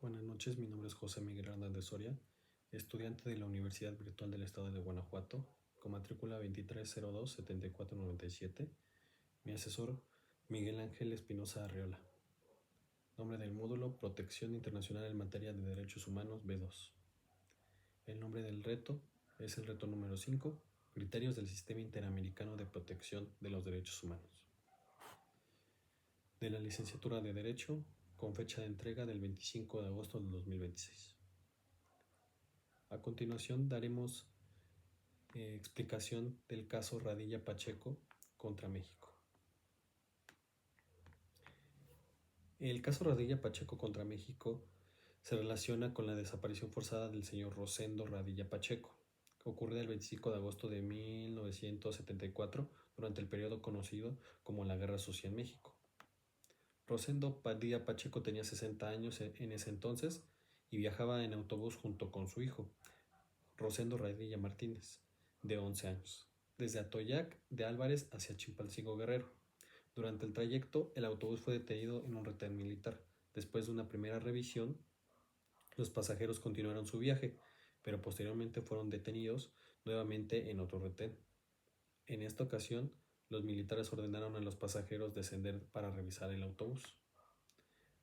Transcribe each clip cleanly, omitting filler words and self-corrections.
Buenas noches, mi nombre es José Miguel Hernández Soria, estudiante de la Universidad Virtual del Estado de Guanajuato, con matrícula 2302-7497. Mi asesor, Miguel Ángel Espinosa Arriola. Nombre del módulo: Protección Internacional en Materia de Derechos Humanos B2. El nombre del reto es el reto número 5, Criterios del Sistema Interamericano de Protección de los Derechos Humanos. De la licenciatura de Derecho, con fecha de entrega del 25 de agosto de 2026. A continuación daremos explicación del caso Radilla Pacheco contra México. El caso Radilla Pacheco contra México se relaciona con la desaparición forzada del señor Rosendo Radilla Pacheco, ocurrida el 25 de agosto de 1974 durante el periodo conocido como la Guerra Sucia en México. Rosendo Radilla Pacheco tenía 60 años en ese entonces y viajaba en autobús junto con su hijo, Rosendo Radilla Martínez, de 11 años, desde Atoyac de Álvarez hacia Chilpancingo Guerrero. Durante el trayecto, el autobús fue detenido en un retén militar. Después de una primera revisión, los pasajeros continuaron su viaje, pero posteriormente fueron detenidos nuevamente en otro retén. En esta ocasión, los militares ordenaron a los pasajeros descender para revisar el autobús.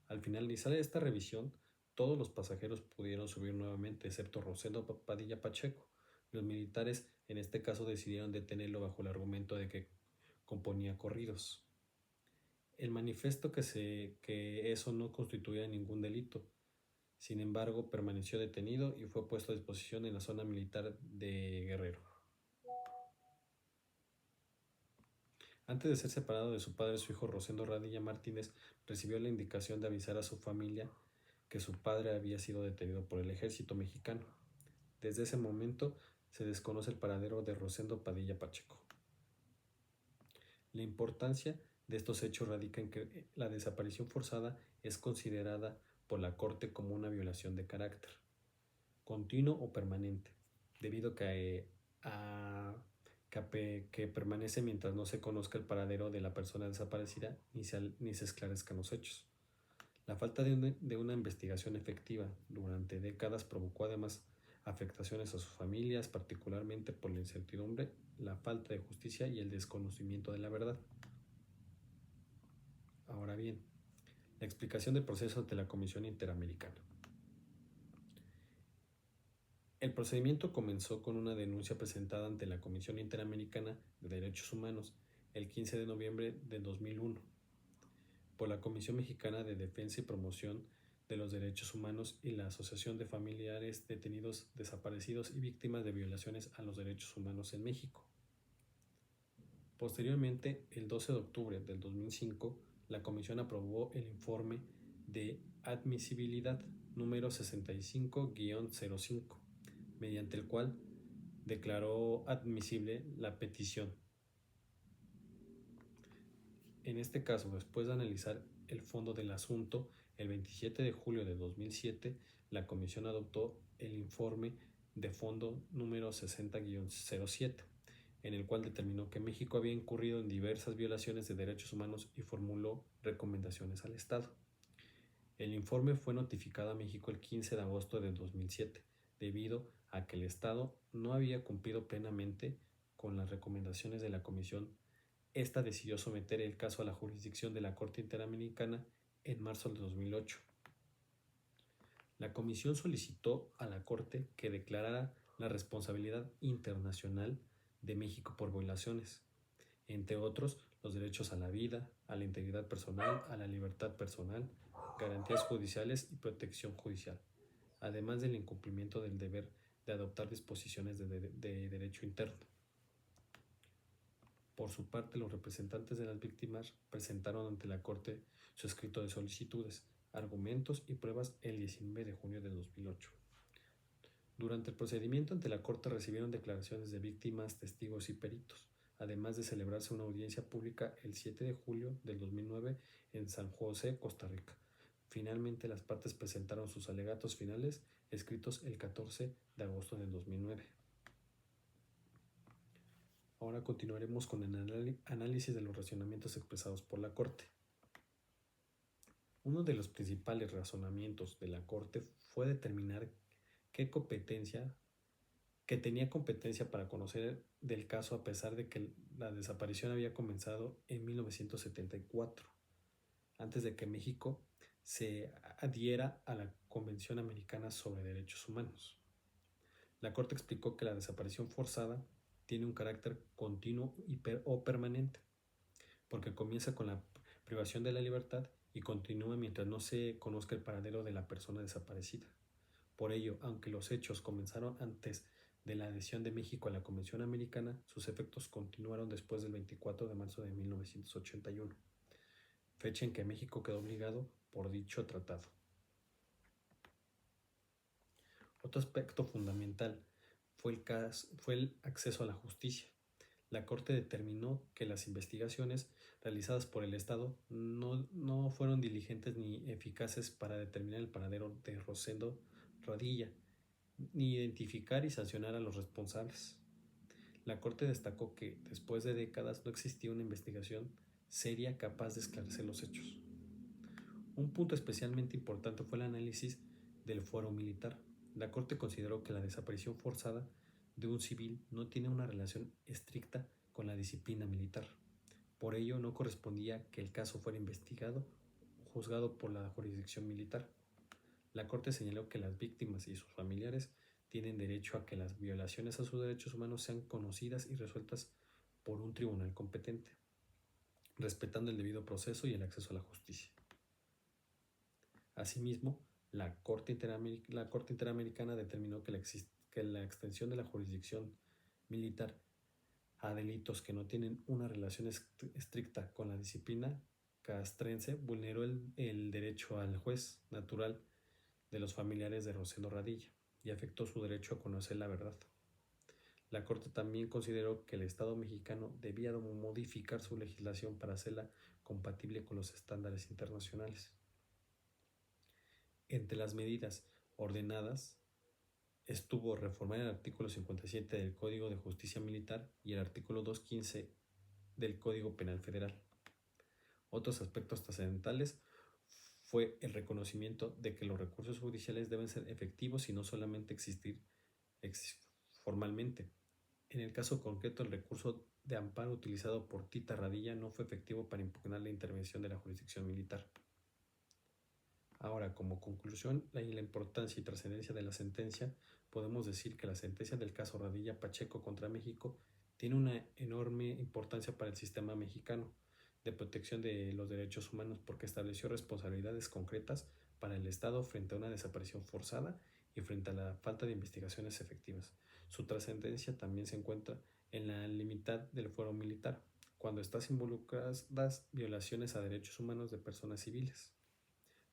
Al finalizar esta revisión, todos los pasajeros pudieron subir nuevamente, excepto Rosendo Padilla Pacheco. Los militares en este caso decidieron detenerlo bajo el argumento de que componía corridos. El manifiesto que eso no constituía ningún delito. Sin embargo, permaneció detenido y fue puesto a disposición en la zona militar de Guerrero. Antes de ser separado de su padre, su hijo Rosendo Radilla Martínez recibió la indicación de avisar a su familia que su padre había sido detenido por el ejército mexicano. Desde ese momento se desconoce el paradero de Rosendo Padilla Pacheco. La importancia de estos hechos radica en que la desaparición forzada es considerada por la Corte como una violación de carácter continuo o permanente, debido que permanece mientras no se conozca el paradero de la persona desaparecida ni se esclarezcan los hechos. La falta de una investigación efectiva durante décadas provocó además afectaciones a sus familias, particularmente por la incertidumbre, la falta de justicia y el desconocimiento de la verdad. Ahora bien, la explicación del proceso ante la Comisión Interamericana. El procedimiento comenzó con una denuncia presentada ante la Comisión Interamericana de Derechos Humanos el 15 de noviembre de 2001 por la Comisión Mexicana de Defensa y Promoción de los Derechos Humanos y la Asociación de Familiares Detenidos, Desaparecidos y Víctimas de Violaciones a los Derechos Humanos en México. Posteriormente, el 12 de octubre del 2005, la Comisión aprobó el informe de admisibilidad número 65-05, mediante el cual declaró admisible la petición. En este caso, después de analizar el fondo del asunto, el 27 de julio de 2007, la Comisión adoptó el informe de fondo número 60-07, en el cual determinó que México había incurrido en diversas violaciones de derechos humanos y formuló recomendaciones al Estado. El informe fue notificado a México el 15 de agosto de 2007, debido a que el Estado no había cumplido plenamente con las recomendaciones de la Comisión. Esta decidió someter el caso a la jurisdicción de la Corte Interamericana en marzo de 2008. La Comisión solicitó a la Corte que declarara la responsabilidad internacional de México por violaciones, entre otros los derechos a la vida, a la integridad personal, a la libertad personal, garantías judiciales y protección judicial, además del incumplimiento del deber de adoptar disposiciones de derecho interno. Por su parte, los representantes de las víctimas presentaron ante la Corte su escrito de solicitudes, argumentos y pruebas el 19 de junio de 2008. Durante el procedimiento ante la Corte recibieron declaraciones de víctimas, testigos y peritos, además de celebrarse una audiencia pública el 7 de julio del 2009 en San José, Costa Rica. Finalmente, las partes presentaron sus alegatos finales escritos el 14 de agosto del 2009. Ahora continuaremos con el análisis de los razonamientos expresados por la Corte. Uno de los principales razonamientos de la Corte fue determinar qué competencia, que tenía competencia para conocer del caso a pesar de que la desaparición había comenzado en 1974, antes de que México se adhiera a la Convención Americana sobre Derechos Humanos. La Corte explicó que la desaparición forzada tiene un carácter continuo o permanente, porque comienza con la privación de la libertad y continúa mientras no se conozca el paradero de la persona desaparecida. Por ello, aunque los hechos comenzaron antes de la adhesión de México a la Convención Americana, sus efectos continuaron después del 24 de marzo de 1981, fecha en que México quedó obligado por dicho tratado. Otro aspecto fundamental fue el acceso a la justicia. La Corte determinó que las investigaciones realizadas por el Estado no fueron diligentes ni eficaces para determinar el paradero de Rosendo Radilla, ni identificar y sancionar a los responsables. La Corte destacó que, después de décadas, no existía una investigación seria capaz de esclarecer los hechos. Un punto especialmente importante fue el análisis del fuero militar. La Corte consideró que la desaparición forzada de un civil no tiene una relación estricta con la disciplina militar. Por ello, no correspondía que el caso fuera investigado o juzgado por la jurisdicción militar. La Corte señaló que las víctimas y sus familiares tienen derecho a que las violaciones a sus derechos humanos sean conocidas y resueltas por un tribunal competente, respetando el debido proceso y el acceso a la justicia. Asimismo, la Corte Interamericana determinó que la extensión de la jurisdicción militar a delitos que no tienen una relación estricta con la disciplina castrense vulneró el derecho al juez natural de los familiares de Rosendo Radilla y afectó su derecho a conocer la verdad. La Corte también consideró que el Estado mexicano debía modificar su legislación para hacerla compatible con los estándares internacionales. Entre las medidas ordenadas estuvo reformar el artículo 57 del Código de Justicia Militar y el artículo 215 del Código Penal Federal. Otros aspectos trascendentales fue el reconocimiento de que los recursos judiciales deben ser efectivos y no solamente existir formalmente. En el caso concreto, el recurso de amparo utilizado por Tita Radilla no fue efectivo para impugnar la intervención de la jurisdicción militar. Ahora, como conclusión y la importancia y trascendencia de la sentencia, podemos decir que la sentencia del caso Radilla Pacheco contra México tiene una enorme importancia para el sistema mexicano de protección de los derechos humanos porque estableció responsabilidades concretas para el Estado frente a una desaparición forzada y frente a la falta de investigaciones efectivas. Su trascendencia también se encuentra en la limitad del fuero militar, cuando están involucradas violaciones a derechos humanos de personas civiles.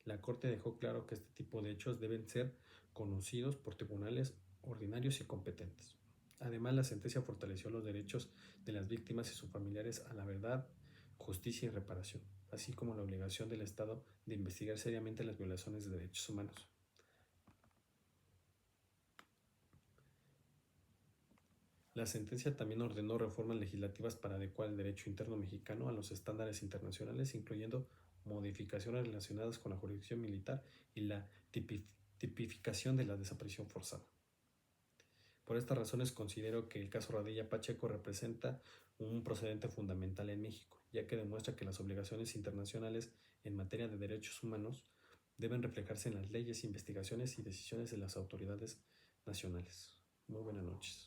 La Corte dejó claro que este tipo de hechos deben ser conocidos por tribunales ordinarios y competentes. Además, la sentencia fortaleció los derechos de las víctimas y sus familiares a la verdad, justicia y reparación, así como la obligación del Estado de investigar seriamente las violaciones de derechos humanos. La sentencia también ordenó reformas legislativas para adecuar el derecho interno mexicano a los estándares internacionales, incluyendo modificaciones relacionadas con la jurisdicción militar y la tipificación de la desaparición forzada. Por estas razones considero que el caso Radilla Pacheco representa un precedente fundamental en México, ya que demuestra que las obligaciones internacionales en materia de derechos humanos deben reflejarse en las leyes, investigaciones y decisiones de las autoridades nacionales. Muy buenas noches.